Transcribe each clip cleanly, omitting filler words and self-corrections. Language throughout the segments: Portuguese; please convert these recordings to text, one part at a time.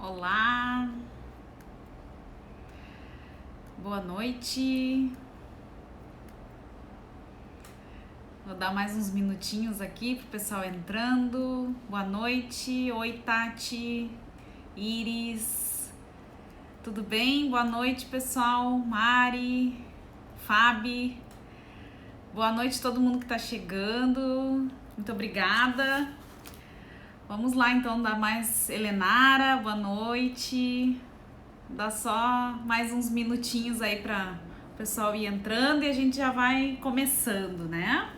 Olá, boa noite. Vou dar mais uns minutinhos aqui pro pessoal entrando. Boa noite. Oi, Tati, Iris. Tudo bem? Boa noite, pessoal. Mari, Fabi. Boa noite a todo mundo que tá chegando. Muito obrigada. Vamos lá então dar mais Helenara, boa noite. Dá só mais uns minutinhos aí para o pessoal ir entrando e a gente já vai começando, né?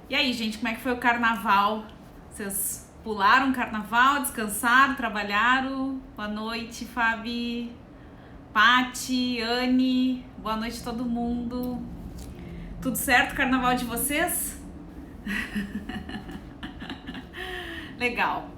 E aí, gente, como é que foi o carnaval? Vocês pularam o carnaval, descansaram, trabalharam? Boa noite, Fabi, Pati, Anne, boa noite a todo mundo. Tudo certo o carnaval de vocês? Legal.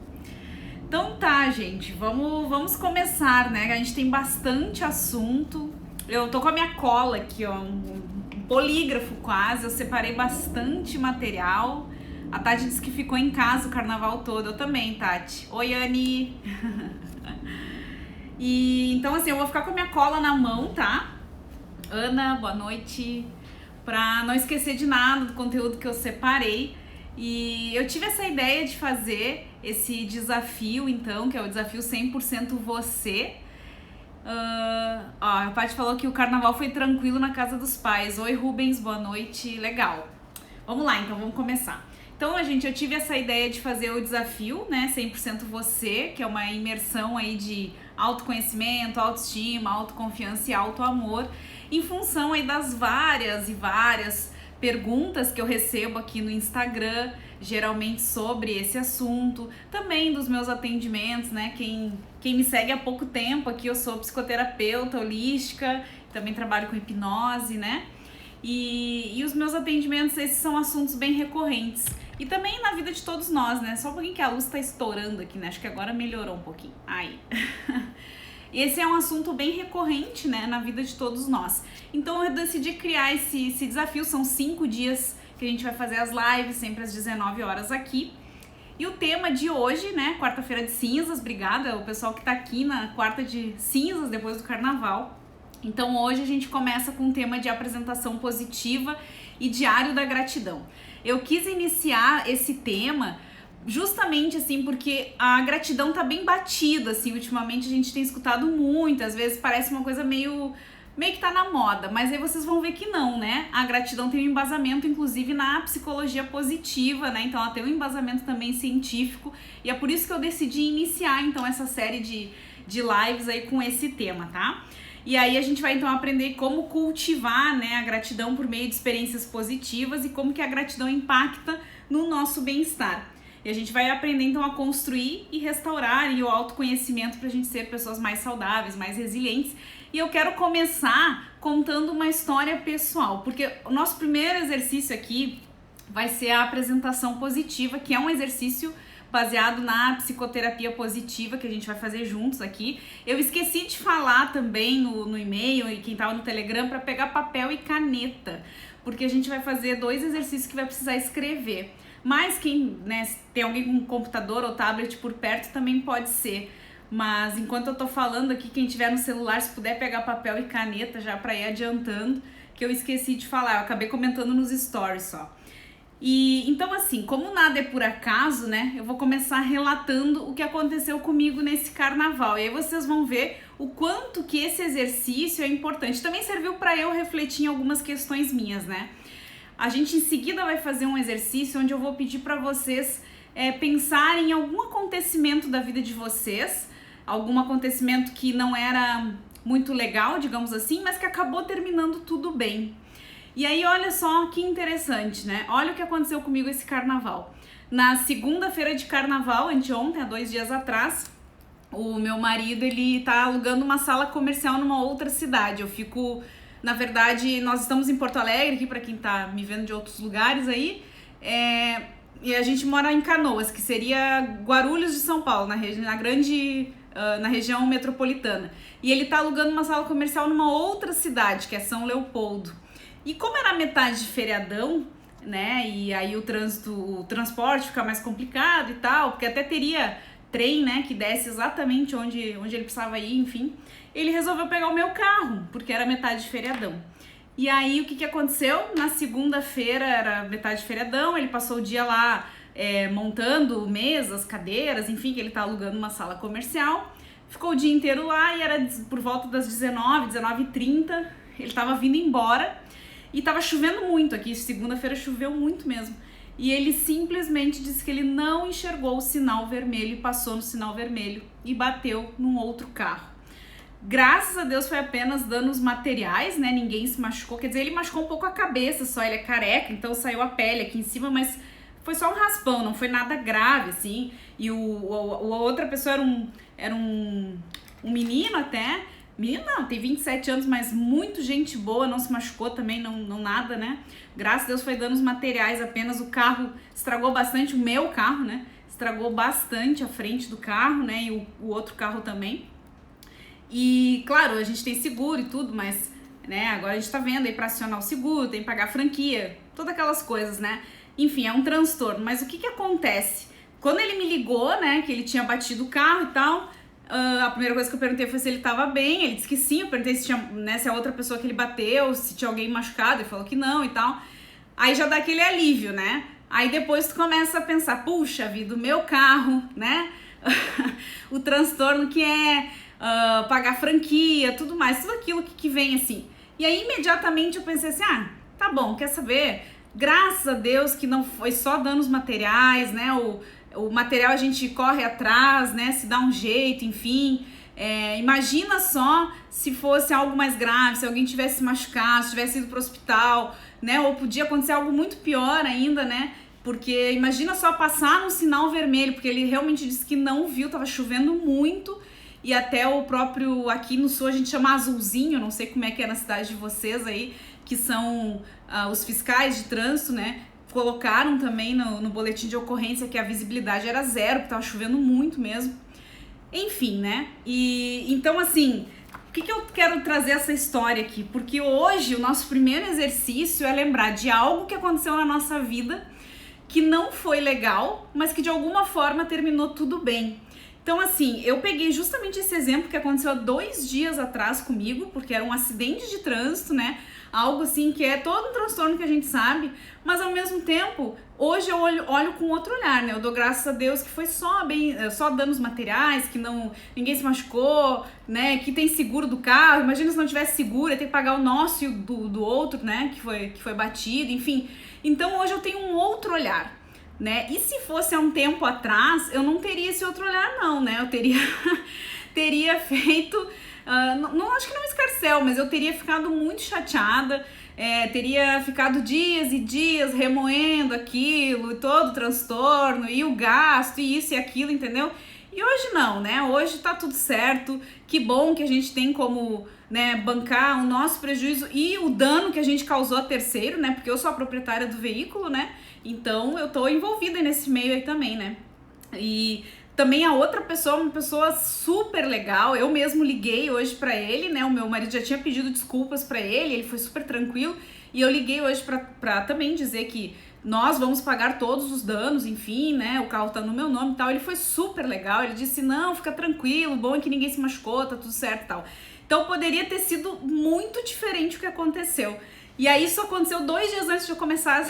Então tá, gente, vamos começar, né? A gente tem bastante assunto. Eu tô com a minha cola aqui, ó, um polígrafo quase. Eu separei bastante material. A Tati disse que ficou em casa o carnaval todo. Eu também, Tati. Oi, Anne. E então assim, eu vou ficar com a minha cola na mão, tá? Ana, boa noite. Pra não esquecer de nada do conteúdo que eu separei. E eu tive essa ideia de fazer esse desafio, então, que é o desafio 100% você. A Paty falou que o carnaval foi tranquilo na casa dos pais. Oi, Rubens, boa noite. Legal. Vamos lá, então, vamos começar. Então, eu tive essa ideia de fazer o desafio, né, 100% você, que é uma imersão aí de autoconhecimento, autoestima, autoconfiança e autoamor, em função aí das várias perguntas que eu recebo aqui no Instagram, geralmente sobre esse assunto, também dos meus atendimentos, né? Quem me segue há pouco tempo aqui, eu sou psicoterapeuta holística, também trabalho com hipnose, né? E os meus atendimentos, esses são assuntos bem recorrentes. E também na vida de todos nós, né? Só um pouquinho que a luz tá estourando aqui, né? Acho que agora melhorou um pouquinho. Aí. Esse é um assunto bem recorrente, né, na vida de todos nós. Então eu decidi criar esse desafio, são 5 dias que a gente vai fazer as lives, sempre às 19 horas aqui. E o tema de hoje, né, quarta-feira de cinzas, obrigada o pessoal que tá aqui na quarta de cinzas, depois do carnaval. Então hoje a gente começa com o tema de apresentação positiva e diário da gratidão. Eu quis iniciar esse tema justamente assim, porque a gratidão tá bem batida, assim, ultimamente a gente tem escutado muito, às vezes parece uma coisa meio que tá na moda, mas aí vocês vão ver que não, né? A gratidão tem um embasamento, inclusive, na psicologia positiva, né? Então ela tem um embasamento também científico, e é por isso que eu decidi iniciar, então, essa série de lives aí com esse tema, tá? E aí a gente vai, então, aprender como cultivar, né, a gratidão por meio de experiências positivas e como que a gratidão impacta no nosso bem-estar. E a gente vai aprender, então, a construir e restaurar o autoconhecimento para a gente ser pessoas mais saudáveis, mais resilientes. E eu quero começar contando uma história pessoal, porque o nosso primeiro exercício aqui vai ser a apresentação positiva, que é um exercício baseado na psicoterapia positiva que a gente vai fazer juntos aqui. Eu esqueci de falar também no e-mail e quem estava no Telegram para pegar papel e caneta, porque a gente vai fazer 2 exercícios que vai precisar escrever. Mas quem, né, tem alguém com computador ou tablet por perto também pode ser. Mas enquanto eu tô falando aqui, quem tiver no celular, se puder pegar papel e caneta já para ir adiantando, que eu esqueci de falar, eu acabei comentando nos stories só. E então assim, como nada é por acaso, né, eu vou começar relatando o que aconteceu comigo nesse carnaval. E aí vocês vão ver o quanto que esse exercício é importante. Também serviu para eu refletir em algumas questões minhas, né? A gente em seguida vai fazer um exercício onde eu vou pedir para vocês pensarem em algum acontecimento da vida de vocês, algum acontecimento que não era muito legal, digamos assim, mas que acabou terminando tudo bem. E aí olha só que interessante, né? Olha o que aconteceu comigo esse carnaval. Na segunda-feira de carnaval, anteontem, há 2 dias atrás, o meu marido, ele tá alugando uma sala comercial numa outra cidade. Na verdade, nós estamos em Porto Alegre, aqui para quem tá me vendo de outros lugares aí, e a gente mora em Canoas, que seria Guarulhos de São Paulo, na região metropolitana. E ele tá alugando uma sala comercial numa outra cidade, que é São Leopoldo. E como era metade de feriadão, né, e aí o transporte fica mais complicado e tal, porque até teria trem, né, que desce exatamente onde ele precisava ir, enfim. Ele resolveu pegar o meu carro, porque era metade de feriadão. E aí, o que aconteceu? Na segunda-feira era metade de feriadão, ele passou o dia lá montando mesas, cadeiras, enfim, que ele tá alugando uma sala comercial. Ficou o dia inteiro lá e era por volta das 19h30, ele tava vindo embora e tava chovendo muito aqui, segunda-feira choveu muito mesmo. E ele simplesmente disse que ele não enxergou o sinal vermelho e passou no sinal vermelho e bateu num outro carro. Graças a Deus foi apenas danos materiais, né? Ninguém se machucou, quer dizer, ele machucou um pouco a cabeça só, ele é careca, então saiu a pele aqui em cima, mas foi só um raspão, não foi nada grave, assim. E a outra pessoa era um menino até, menino não, tem 27 anos, mas muito gente boa, não se machucou também, não nada, né? Graças a Deus foi danos materiais apenas, o carro estragou bastante, o meu carro, né? Estragou bastante a frente do carro, né? E o outro carro também. E, claro, a gente tem seguro e tudo, mas, né, agora a gente tá vendo aí pra acionar o seguro, tem que pagar a franquia, todas aquelas coisas, né? Enfim, é um transtorno. Mas o que acontece? Quando ele me ligou, né, que ele tinha batido o carro e tal, a primeira coisa que eu perguntei foi se ele tava bem. Ele disse que sim. Eu perguntei se tinha, né, se a outra pessoa que ele bateu, se tinha alguém machucado. Ele falou que não e tal. Aí já dá aquele alívio, né? Aí depois tu começa a pensar, puxa vida, o meu carro, né? O transtorno que é pagar franquia, tudo mais, tudo aquilo que vem assim. E aí imediatamente eu pensei assim, tá bom, quer saber? Graças a Deus que não foi só danos materiais, né? O material a gente corre atrás, né? Se dá um jeito, enfim. Imagina só se fosse algo mais grave, se alguém tivesse machucado, se tivesse ido pro hospital, né? Ou podia acontecer algo muito pior ainda, né? Porque imagina só passar no sinal vermelho, porque ele realmente disse que não viu, tava chovendo muito. E até o próprio, aqui no sul a gente chama azulzinho, não sei como é que é na cidade de vocês aí, que são os fiscais de trânsito, né? Colocaram também no boletim de ocorrência que a visibilidade era zero, porque tava chovendo muito mesmo. Enfim, né? E então, assim, por que eu quero trazer essa história aqui? Porque hoje o nosso primeiro exercício é lembrar de algo que aconteceu na nossa vida que não foi legal, mas que de alguma forma terminou tudo bem. Então, assim, eu peguei justamente esse exemplo que aconteceu há 2 dias atrás comigo, porque era um acidente de trânsito, né? Algo assim que é todo um transtorno que a gente sabe, mas ao mesmo tempo, hoje eu olho com outro olhar, né? Eu dou graças a Deus que foi só danos materiais, que ninguém se machucou, né? Que tem seguro do carro. Imagina se não tivesse seguro, ia ter que pagar o nosso e o do outro, né? Que foi batido, enfim. Então hoje eu tenho um outro olhar, né? E se fosse há um tempo atrás, eu não teria esse outro olhar não, né? Eu teria feito, não acho que não escarcel, mas eu teria ficado muito chateada, teria ficado dias e dias remoendo aquilo, todo o transtorno, e o gasto, e isso e aquilo, entendeu? E hoje não, né? Hoje tá tudo certo, que bom que a gente tem como, né, bancar o nosso prejuízo e o dano que a gente causou a terceiro, né? Porque eu sou a proprietária do veículo, né? Então eu tô envolvida nesse meio aí também, né? E também a outra pessoa, uma pessoa super legal, eu mesmo liguei hoje pra ele, né? O meu marido já tinha pedido desculpas pra ele foi super tranquilo. E eu liguei hoje pra também dizer que nós vamos pagar todos os danos, enfim, né? O carro tá no meu nome e tal. Ele foi super legal, ele disse, não, fica tranquilo, bom é que ninguém se machucou, tá tudo certo e tal. Então poderia ter sido muito diferente o que aconteceu. E aí isso aconteceu 2 dias antes de eu começar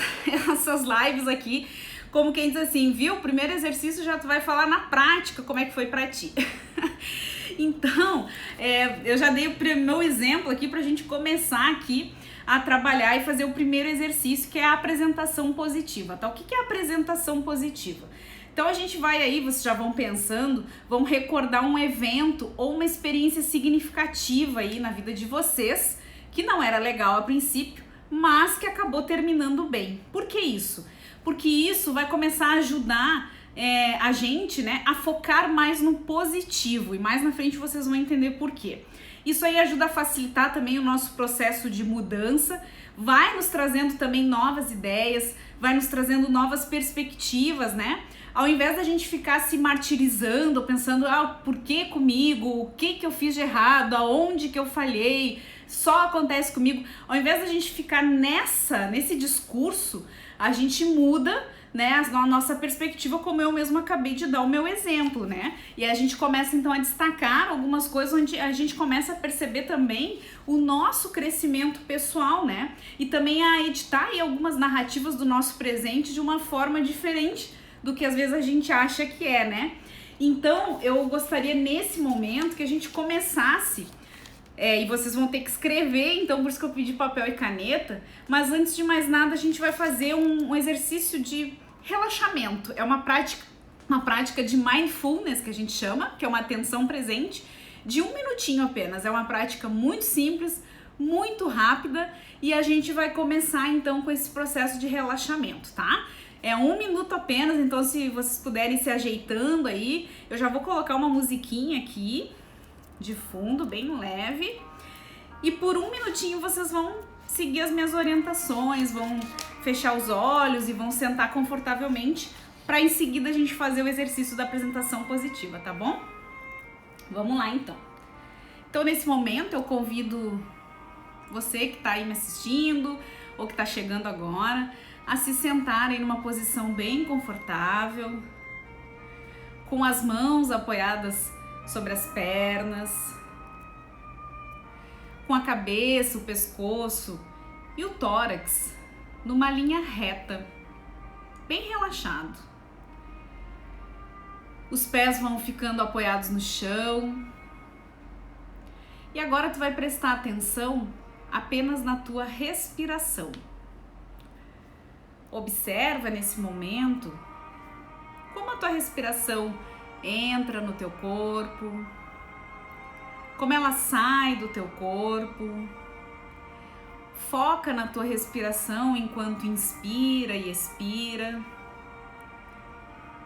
essas lives aqui, como quem diz assim, viu? O primeiro exercício já tu vai falar na prática como é que foi pra ti. Então, eu já dei o meu exemplo aqui pra gente começar aqui a trabalhar e fazer o primeiro exercício, que é a apresentação positiva, tá? O que é a apresentação positiva? Então a gente vai aí, vocês já vão pensando, vão recordar um evento ou uma experiência significativa aí na vida de vocês, que não era legal a princípio, mas que acabou terminando bem. Por que isso? Porque isso vai começar a ajudar a gente, né, a focar mais no positivo, e mais na frente vocês vão entender por quê. Isso aí ajuda a facilitar também o nosso processo de mudança, vai nos trazendo também novas ideias, vai nos trazendo novas perspectivas, né? Ao invés da gente ficar se martirizando, pensando, por que comigo? O que eu fiz de errado? Aonde que eu falhei? Só acontece comigo. Ao invés da gente ficar nesse discurso, a gente muda, né, a nossa perspectiva, como eu mesmo acabei de dar o meu exemplo, né? E a gente começa então a destacar algumas coisas onde a gente começa a perceber também o nosso crescimento pessoal, né? E também a editar aí algumas narrativas do nosso presente de uma forma diferente do que às vezes a gente acha que é, né? Então, eu gostaria nesse momento que a gente começasse, e vocês vão ter que escrever, então por isso que eu pedi papel e caneta, mas antes de mais nada a gente vai fazer um exercício de relaxamento. É uma prática de mindfulness que a gente chama, que é uma atenção presente de 1 minutinho apenas. É uma prática muito simples, muito rápida e a gente vai começar então com esse processo de relaxamento, tá? É 1 minuto apenas, então se vocês puderem se ajeitando aí, eu já vou colocar uma musiquinha aqui de fundo, bem leve. E por 1 minutinho vocês vão seguir as minhas orientações, vão fechar os olhos e vão sentar confortavelmente para em seguida a gente fazer o exercício da apresentação positiva, tá bom? Vamos lá então. Então nesse momento eu convido você que está aí me assistindo ou que está chegando agora a se sentarem numa posição bem confortável, com as mãos apoiadas sobre as pernas, com a cabeça, o pescoço e o tórax numa linha reta, bem relaxado. Os pés vão ficando apoiados no chão. E agora tu vai prestar atenção apenas na tua respiração. Observa nesse momento como a tua respiração entra no teu corpo, como ela sai do teu corpo. Foca na tua respiração enquanto inspira e expira.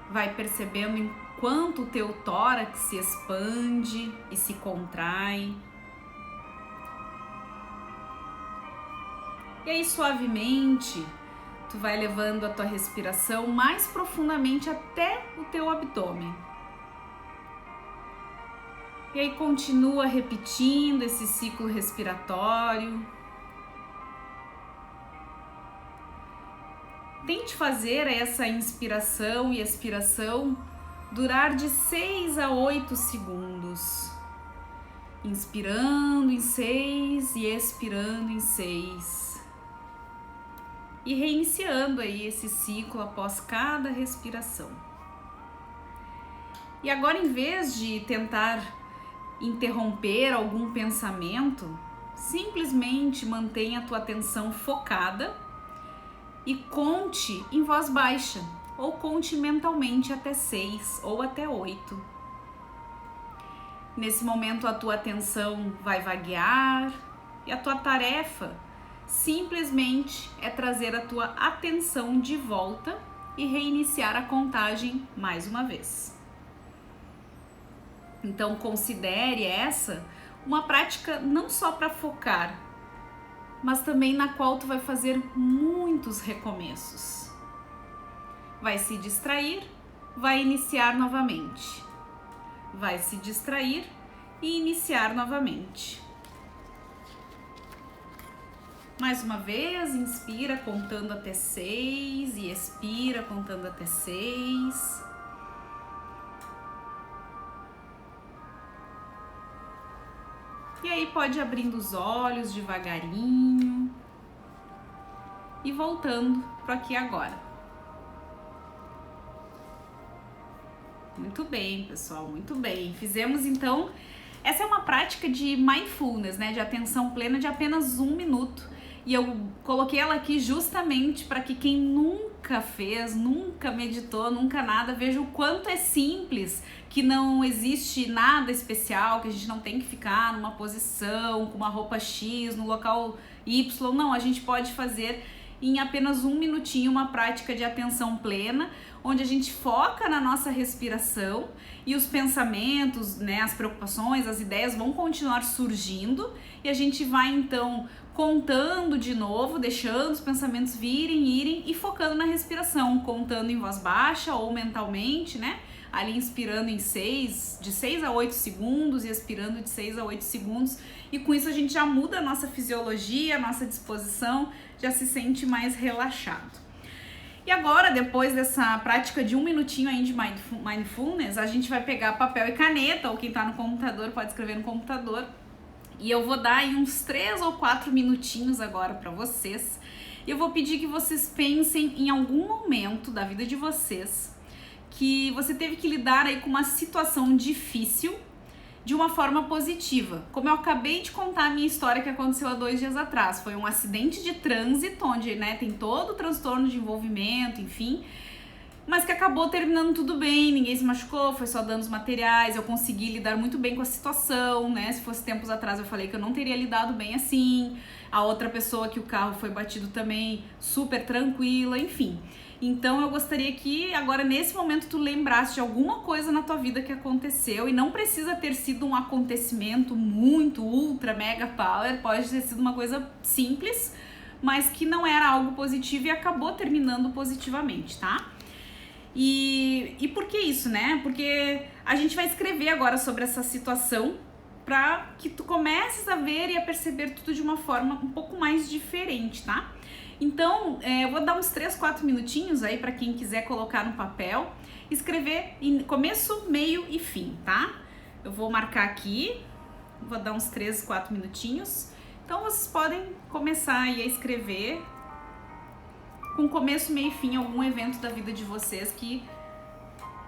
Vai percebendo enquanto o teu tórax se expande e se contrai. E aí suavemente tu vai levando a tua respiração mais profundamente até o teu abdômen. E aí continua repetindo esse ciclo respiratório. Tente fazer essa inspiração e expiração durar de 6 a 8 segundos. Inspirando em 6 e expirando em 6. E reiniciando aí esse ciclo após cada respiração. E agora, em vez de tentar interromper algum pensamento, simplesmente mantenha a tua atenção focada e conte em voz baixa, ou conte mentalmente até 6 ou até 8. Nesse momento a tua atenção vai vaguear e a tua tarefa simplesmente é trazer a tua atenção de volta e reiniciar a contagem mais uma vez. Então considere essa uma prática não só para focar, mas também na qual tu vai fazer muitos recomeços. Vai se distrair, vai iniciar novamente. Vai se distrair e iniciar novamente. Mais uma vez, inspira contando até 6 e expira contando até 6. E aí pode ir abrindo os olhos devagarinho e voltando para aqui agora. Muito bem, pessoal, muito bem. Fizemos então, essa é uma prática de mindfulness, né, de atenção plena de apenas 1 minuto. E eu coloquei ela aqui justamente para que quem nunca fez, nunca meditou, nunca nada, veja o quanto é simples, que não existe nada especial, que a gente não tem que ficar numa posição, com uma roupa X, no local Y. Não, a gente pode fazer em apenas 1 minutinho uma prática de atenção plena, onde a gente foca na nossa respiração e os pensamentos, né, as preocupações, as ideias vão continuar surgindo e a gente vai então contando de novo, deixando os pensamentos virem, irem e focando na respiração, contando em voz baixa ou mentalmente, né? Ali inspirando em 6, de 6 a 8 segundos e expirando de 6 a 8 segundos. E com isso a gente já muda a nossa fisiologia, a nossa disposição, já se sente mais relaxado. E agora, depois dessa prática de 1 minutinho aí de mindfulness, a gente vai pegar papel e caneta, ou quem tá no computador pode escrever no computador. E eu vou dar aí uns 3 ou 4 minutinhos agora pra vocês. E eu vou pedir que vocês pensem em algum momento da vida de vocês que você teve que lidar aí com uma situação difícil de uma forma positiva. Como eu acabei de contar a minha história que aconteceu há 2 dias atrás. Foi um acidente de trânsito, onde, né, tem todo o transtorno de envolvimento, enfim, mas que acabou terminando tudo bem, ninguém se machucou, foi só danos materiais, eu consegui lidar muito bem com a situação, né? Se fosse tempos atrás eu falei que eu não teria lidado bem assim. A outra pessoa que o carro foi batido também, super tranquila, enfim. Então eu gostaria que agora nesse momento tu lembrasse de alguma coisa na tua vida que aconteceu, e não precisa ter sido um acontecimento muito, ultra, mega power, pode ter sido uma coisa simples, mas que não era algo positivo e acabou terminando positivamente, tá? E por que isso, né? Porque a gente vai escrever agora sobre essa situação para que tu comeces a ver e a perceber tudo de uma forma um pouco mais diferente, tá? Então, eu vou dar uns 3, 4 minutinhos aí para quem quiser colocar no papel, escrever em começo, meio e fim, tá? Eu vou marcar aqui, vou dar uns 3, 4 minutinhos. Então, vocês podem começar aí a escrever com começo, meio e fim algum evento da vida de vocês que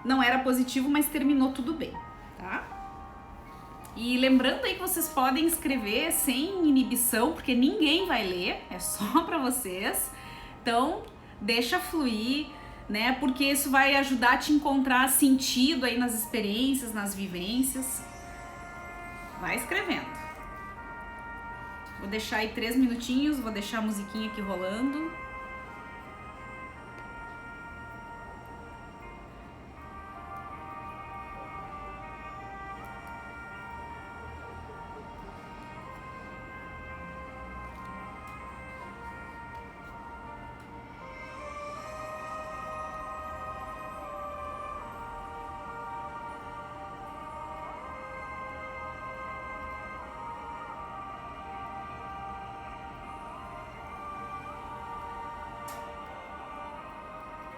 não era positivo, mas terminou tudo bem, tá? E lembrando aí que vocês podem escrever sem inibição, porque ninguém vai ler, é só pra vocês. Então, deixa fluir, né? Porque isso vai ajudar a te encontrar sentido aí nas experiências, nas vivências. Vai escrevendo. Vou deixar aí 3 minutinhos, vou deixar a musiquinha aqui rolando.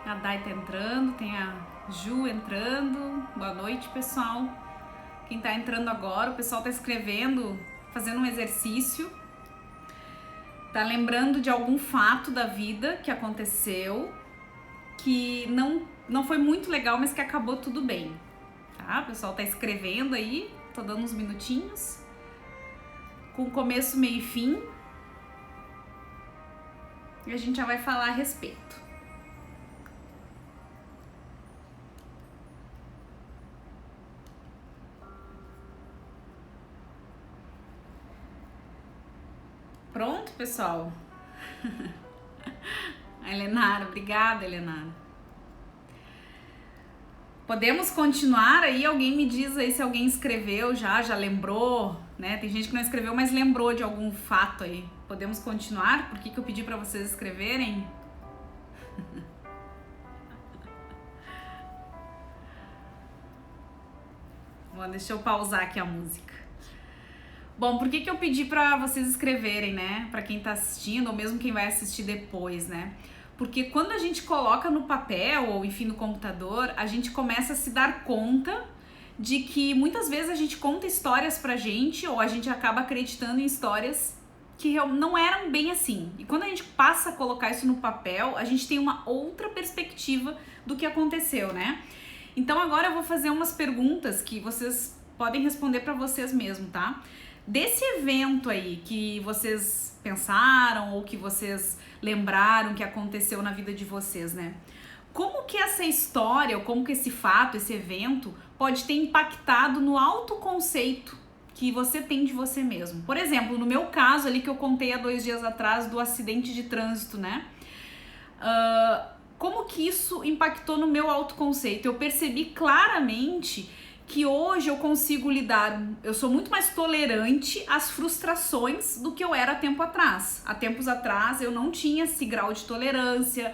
A Dai tá entrando, tem a Ju entrando. Boa noite, pessoal. Quem tá entrando agora, o pessoal tá escrevendo, fazendo um exercício. Tá lembrando de algum fato da vida que aconteceu, que não foi muito legal, mas que acabou tudo bem. Tá? O pessoal tá escrevendo aí, tô dando uns minutinhos. Com começo, meio e fim. E a gente já vai falar a respeito. Pronto, pessoal? A Helenara, obrigada, Helenara. Podemos continuar aí? Alguém me diz aí se alguém escreveu já lembrou, né? Tem gente que não escreveu, mas lembrou de algum fato aí. Podemos continuar? Por que eu pedi pra vocês escreverem? Bom, deixa eu pausar aqui a música. Bom, por que eu pedi pra vocês escreverem, né? Pra quem tá assistindo, ou mesmo quem vai assistir depois, né? Porque quando a gente coloca no papel, ou enfim no computador, a gente começa a se dar conta de que muitas vezes a gente conta histórias pra gente, ou a gente acaba acreditando em histórias que não eram bem assim. E quando a gente passa a colocar isso no papel, a gente tem uma outra perspectiva do que aconteceu, né? Então agora eu vou fazer umas perguntas que vocês podem responder pra vocês mesmos, tá? Desse evento aí que vocês pensaram ou que vocês lembraram que aconteceu na vida de vocês, né? Como que essa história, ou como que esse fato, esse evento pode ter impactado no autoconceito que você tem de você mesmo? Por exemplo, no meu caso ali que eu contei há 2 dias atrás do acidente de trânsito, né? Como que isso impactou no meu autoconceito? Eu percebi claramente que hoje eu consigo lidar, eu sou muito mais tolerante às frustrações do que eu era há tempo atrás. Há tempos atrás eu não tinha esse grau de tolerância,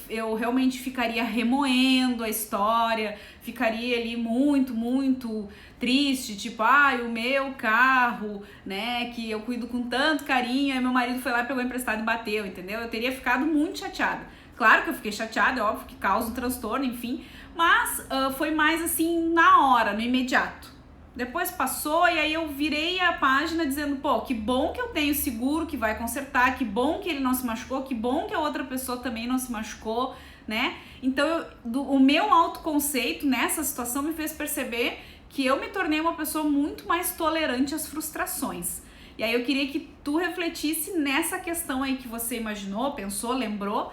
eu realmente ficaria remoendo a história, ficaria ali muito triste, tipo, o meu carro, né, que eu cuido com tanto carinho, aí meu marido foi lá, pegou emprestado e bateu, entendeu? Eu teria ficado muito chateada. Claro que eu fiquei chateada, é óbvio que causa um transtorno, enfim, mas foi mais assim na hora, no imediato. Depois passou e aí eu virei a página dizendo, pô, que bom que eu tenho seguro que vai consertar, que bom que ele não se machucou, que bom que a outra pessoa também não se machucou, né? Então o meu autoconceito nessa situação me fez perceber que eu me tornei uma pessoa muito mais tolerante às frustrações. E aí eu queria que tu refletisse nessa questão aí que você imaginou, pensou, lembrou,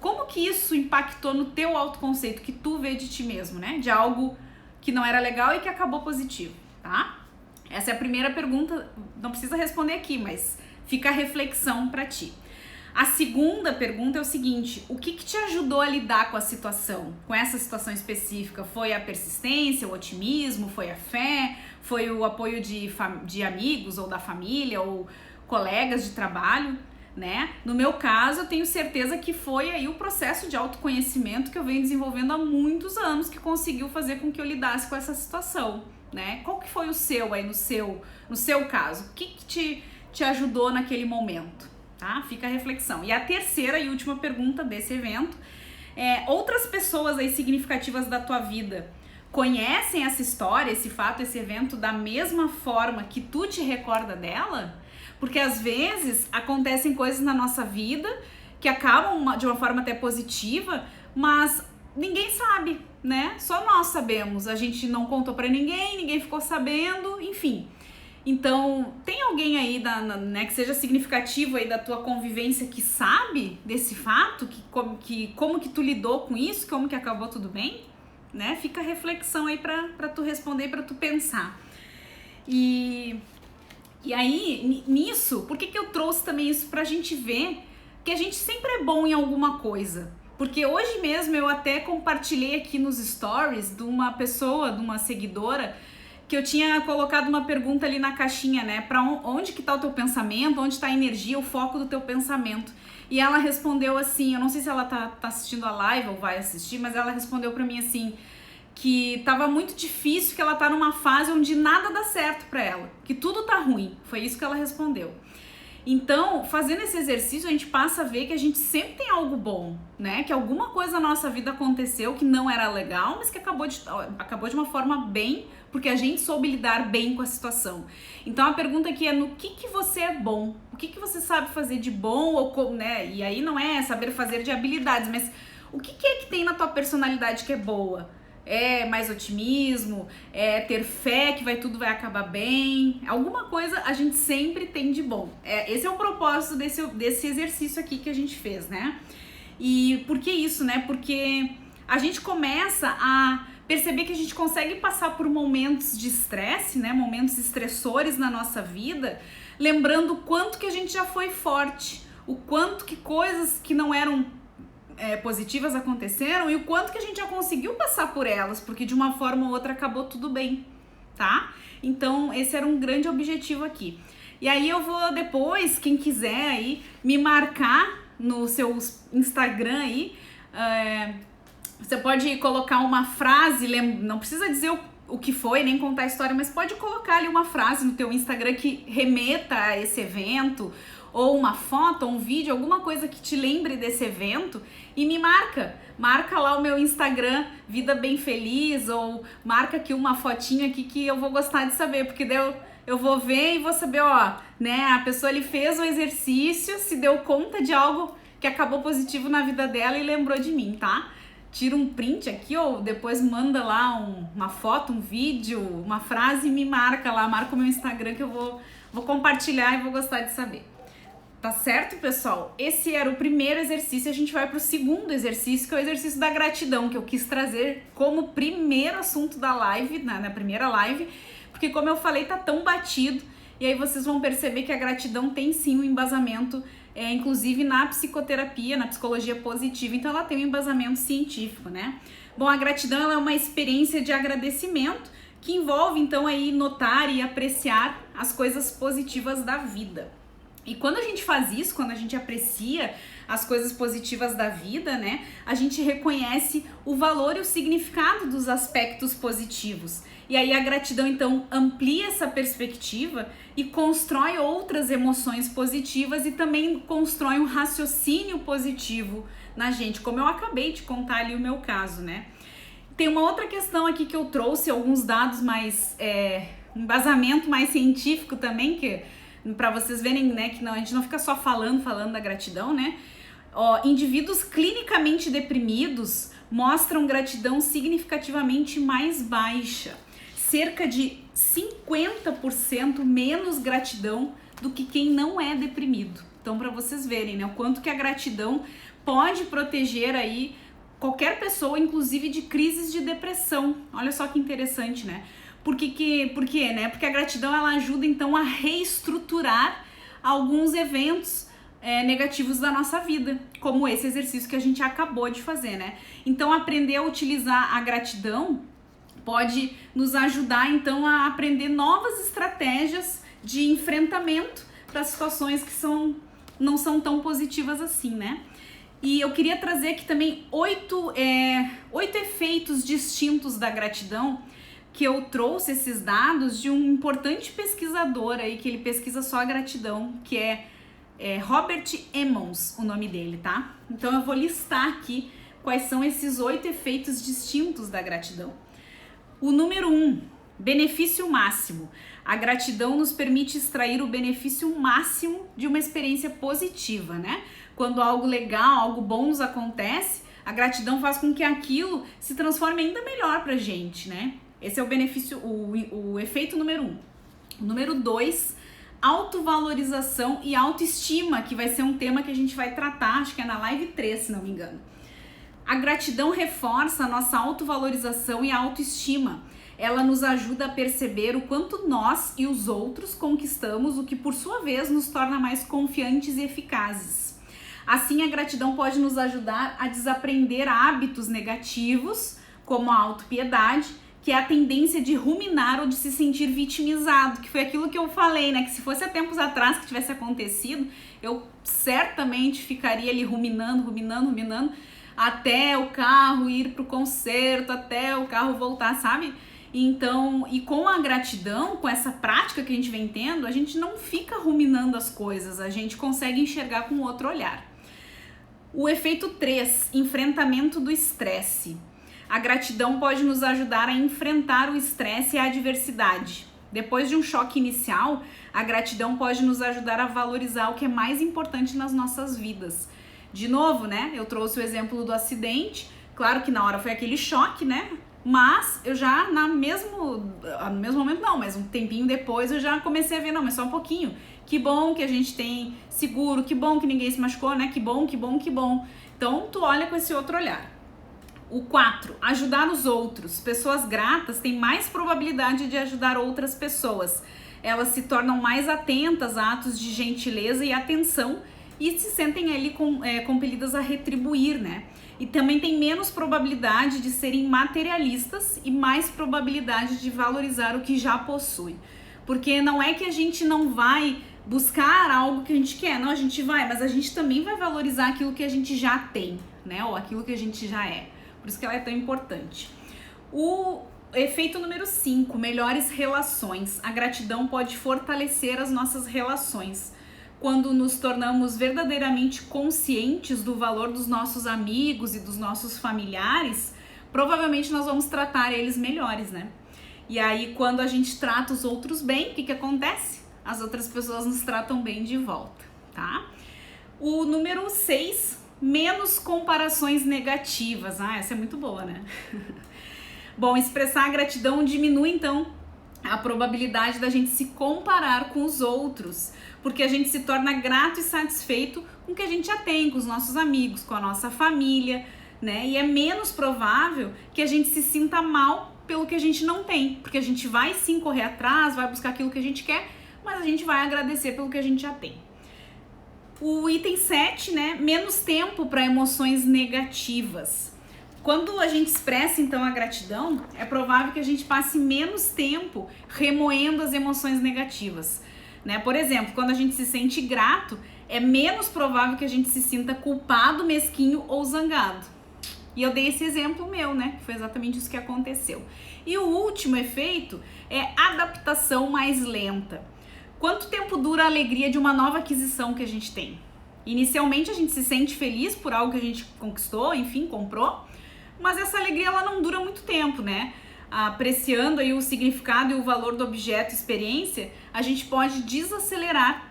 como que isso impactou no teu autoconceito, que tu vê de ti mesmo, né? De algo que não era legal e que acabou positivo, tá? Essa é a primeira pergunta, não precisa responder aqui, mas fica a reflexão pra ti. A segunda pergunta é o seguinte, o que te ajudou a lidar com a situação, com essa situação específica? Foi a persistência, o otimismo, foi a fé, foi o apoio de amigos ou da família ou colegas de trabalho, né? No meu caso, eu tenho certeza que foi aí o processo de autoconhecimento que eu venho desenvolvendo há muitos anos que conseguiu fazer com que eu lidasse com essa situação, né? Qual que foi o seu aí, no seu caso? O que te ajudou naquele momento? Tá? Fica a reflexão. E a terceira e última pergunta desse evento é: outras pessoas aí significativas da tua vida conhecem essa história, esse fato, esse evento da mesma forma que tu te recorda dela? Porque às vezes acontecem coisas na nossa vida que acabam de uma forma até positiva, mas ninguém sabe, né? Só nós sabemos. A gente não contou pra ninguém, ninguém ficou sabendo, enfim. Então, tem alguém aí né, que seja significativo aí da tua convivência que sabe desse fato, como que tu lidou com isso, como que acabou tudo bem? Né? Fica a reflexão aí pra tu responder, pra tu pensar. E aí, nisso, por que eu trouxe também isso pra gente ver que a gente sempre é bom em alguma coisa? Porque hoje mesmo eu até compartilhei aqui nos stories de uma pessoa, de uma seguidora, que eu tinha colocado uma pergunta ali na caixinha, né? Pra onde que tá o teu pensamento, onde tá a energia, o foco do teu pensamento. E ela respondeu assim, eu não sei se ela tá assistindo a live ou vai assistir, mas ela respondeu pra mim assim, que tava muito difícil, que ela tá numa fase onde nada dá certo pra ela, que tudo tá ruim. Foi isso que ela respondeu. Então, fazendo esse exercício, a gente passa a ver que a gente sempre tem algo bom, né? Que alguma coisa na nossa vida aconteceu que não era legal, mas que acabou de uma forma bem, porque a gente soube lidar bem com a situação. Então, a pergunta aqui é: no que você é bom? O que você sabe fazer de bom? Ou, né? E aí não é saber fazer de habilidades, mas o que é que tem na tua personalidade que é boa? É mais otimismo, é ter fé que tudo vai acabar bem, alguma coisa a gente sempre tem de bom. Esse é o propósito desse exercício aqui que a gente fez, né? E por que isso, né? Porque a gente começa a perceber que a gente consegue passar por momentos de estresse, né? Momentos estressores na nossa vida, lembrando o quanto que a gente já foi forte, o quanto que coisas que não eram positivas aconteceram e o quanto que a gente já conseguiu passar por elas, porque de uma forma ou outra acabou tudo bem, tá? Então esse era um grande objetivo aqui. E aí eu vou depois, quem quiser aí, me marcar no seu Instagram aí, você pode colocar uma frase, não precisa dizer o que foi, nem contar a história, mas pode colocar ali uma frase no teu Instagram que remeta a esse evento, ou uma foto, ou um vídeo, alguma coisa que te lembre desse evento e me marca lá o meu Instagram, Vida Bem Feliz, ou marca aqui uma fotinha aqui que eu vou gostar de saber, porque daí eu vou ver e vou saber, ó, né, a pessoa ali fez o exercício, se deu conta de algo que acabou positivo na vida dela e lembrou de mim, tá? Tira um print aqui ou depois manda lá uma foto, um vídeo, uma frase e me marca lá, marca o meu Instagram que eu vou compartilhar e vou gostar de saber. Tá certo, pessoal? Esse era o primeiro exercício, a gente vai pro segundo exercício, que é o exercício da gratidão, que eu quis trazer como primeiro assunto da live, na primeira live, porque como eu falei, tá tão batido, e aí vocês vão perceber que a gratidão tem sim um embasamento, inclusive na psicoterapia, na psicologia positiva, então ela tem um embasamento científico, né? Bom, a gratidão ela é uma experiência de agradecimento, que envolve então aí notar e apreciar as coisas positivas da vida. E quando a gente faz isso, quando a gente aprecia as coisas positivas da vida, né, a gente reconhece o valor e o significado dos aspectos positivos. E aí a gratidão, então, amplia essa perspectiva e constrói outras emoções positivas e também constrói um raciocínio positivo na gente, como eu acabei de contar ali o meu caso, né? Tem uma outra questão aqui que eu trouxe, alguns dados mais, embasamento mais científico também, que para vocês verem, né, que não, a gente não fica só falando da gratidão, né? Indivíduos clinicamente deprimidos mostram gratidão significativamente mais baixa, cerca de 50% menos gratidão do que quem não é deprimido. Então, para vocês verem, né, o quanto que a gratidão pode proteger aí qualquer pessoa, inclusive de crises de depressão. Olha só que interessante, né? Por quê, né? Porque a gratidão, ela ajuda então a reestruturar alguns eventos negativos da nossa vida, como esse exercício que a gente acabou de fazer, né? Então, aprender a utilizar a gratidão pode nos ajudar então a aprender novas estratégias de enfrentamento para situações que não são tão positivas assim, né? E eu queria trazer aqui também 8 efeitos distintos da gratidão, que eu trouxe esses dados de um importante pesquisador aí, que ele pesquisa só a gratidão, que é Robert Emmons, o nome dele, tá? Então eu vou listar aqui quais são esses 8 efeitos distintos da gratidão. O número 1, benefício máximo. A gratidão nos permite extrair o benefício máximo de uma experiência positiva, né? Quando algo legal, algo bom nos acontece, a gratidão faz com que aquilo se transforme ainda melhor pra gente, né? Esse é o benefício, o efeito número 1. O número 2, autovalorização e autoestima, que vai ser um tema que a gente vai tratar, acho que é na live 3, se não me engano. A gratidão reforça a nossa autovalorização e autoestima. Ela nos ajuda a perceber o quanto nós e os outros conquistamos, o que por sua vez nos torna mais confiantes e eficazes. Assim, a gratidão pode nos ajudar a desaprender hábitos negativos, como a autopiedade, que é a tendência de ruminar ou de se sentir vitimizado, que foi aquilo que eu falei, né? Que se fosse há tempos atrás que tivesse acontecido, eu certamente ficaria ali ruminando, até o carro ir pro concerto, até o carro voltar, sabe? Então, e com a gratidão, com essa prática que a gente vem tendo, a gente não fica ruminando as coisas, a gente consegue enxergar com outro olhar. O efeito 3, enfrentamento do estresse. A gratidão pode nos ajudar a enfrentar o estresse e a adversidade. Depois de um choque inicial, a gratidão pode nos ajudar a valorizar o que é mais importante nas nossas vidas. De novo, né? Eu trouxe o exemplo do acidente. Claro que na hora foi aquele choque, né? Mas eu já no mesmo momento não, mas um tempinho depois eu já comecei a ver, não, mas só um pouquinho. Que bom que a gente tem seguro, que bom que ninguém se machucou, né? Que bom. Então tu olha com esse outro olhar. O 4, ajudar os outros. Pessoas gratas têm mais probabilidade de ajudar outras pessoas. Elas se tornam mais atentas a atos de gentileza e atenção e se sentem ali compelidas a retribuir, né? E também tem menos probabilidade de serem materialistas e mais probabilidade de valorizar o que já possui. Porque não é que a gente não vai buscar algo que a gente quer, não, a gente vai, mas a gente também vai valorizar aquilo que a gente já tem, né? Ou aquilo que a gente já é. Por isso que ela é tão importante. O efeito número 5, melhores relações. A gratidão pode fortalecer as nossas relações. Quando nos tornamos verdadeiramente conscientes do valor dos nossos amigos e dos nossos familiares, provavelmente nós vamos tratar eles melhores, né? E aí, quando a gente trata os outros bem, o que acontece? As outras pessoas nos tratam bem de volta, tá? O número 6, menos comparações negativas. Ah, essa é muito boa, né? Bom, expressar a gratidão diminui, então, a probabilidade da gente se comparar com os outros, porque a gente se torna grato e satisfeito com o que a gente já tem, com os nossos amigos, com a nossa família, né? E é menos provável que a gente se sinta mal pelo que a gente não tem, porque a gente vai sim correr atrás, vai buscar aquilo que a gente quer, mas a gente vai agradecer pelo que a gente já tem. O item 7, né? Menos tempo para emoções negativas. Quando a gente expressa, então, a gratidão, é provável que a gente passe menos tempo remoendo as emoções negativas, né? Por exemplo, quando a gente se sente grato, é menos provável que a gente se sinta culpado, mesquinho ou zangado. E eu dei esse exemplo meu, né? Foi exatamente isso que aconteceu. E o último efeito é adaptação mais lenta. Quanto tempo dura a alegria de uma nova aquisição que a gente tem? Inicialmente a gente se sente feliz por algo que a gente conquistou, enfim, comprou, mas essa alegria ela não dura muito tempo, né? Apreciando aí o significado e o valor do objeto, experiência, a gente pode desacelerar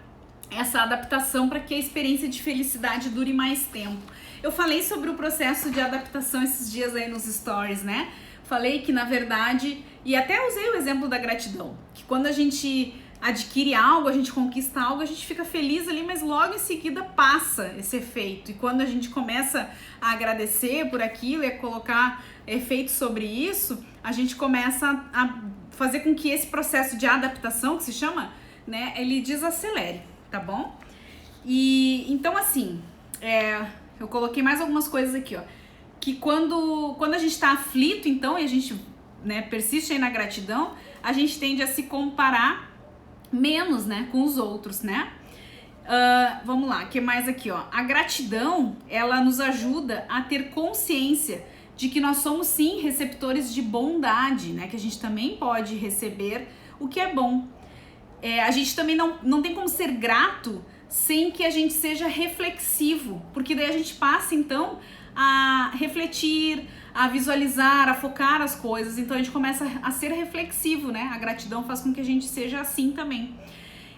essa adaptação para que a experiência de felicidade dure mais tempo. Eu falei sobre o processo de adaptação esses dias aí nos stories, né? Falei que, na verdade, e até usei o exemplo da gratidão, que quando a gente adquire algo, a gente conquista algo, a gente fica feliz ali, mas logo em seguida passa esse efeito. E quando a gente começa a agradecer por aquilo e a colocar efeitos sobre isso, a gente começa a fazer com que esse processo de adaptação, que se chama, né, ele desacelere, tá bom? E então, assim, eu coloquei mais algumas coisas aqui, ó, que quando a gente tá aflito, então, e a gente, né, persiste aí na gratidão, a gente tende a se comparar menos, né, com os outros, né? Vamos lá, o que mais aqui, ó? A gratidão, ela nos ajuda a ter consciência de que nós somos, sim, receptores de bondade, né? Que a gente também pode receber o que é bom. A gente também não tem como ser grato sem que a gente seja reflexivo, porque daí a gente passa, então, a refletir, a visualizar, a focar as coisas, então a gente começa a ser reflexivo, né? A gratidão faz com que a gente seja assim também.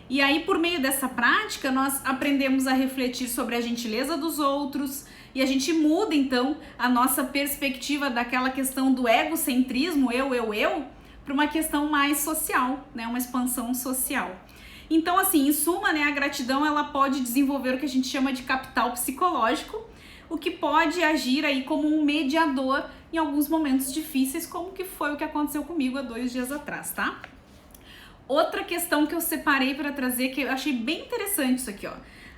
E aí, por meio dessa prática, nós aprendemos a refletir sobre a gentileza dos outros e a gente muda, então, a nossa perspectiva daquela questão do egocentrismo, eu, para uma questão mais social, né? Uma expansão social. Então, assim, em suma, né, a gratidão, ela pode desenvolver o que a gente chama de capital psicológico, o que pode agir aí como um mediador em alguns momentos difíceis, como que foi o que aconteceu comigo há 2 dias atrás, tá? Outra questão que eu separei para trazer, que eu achei bem interessante isso aqui, ó.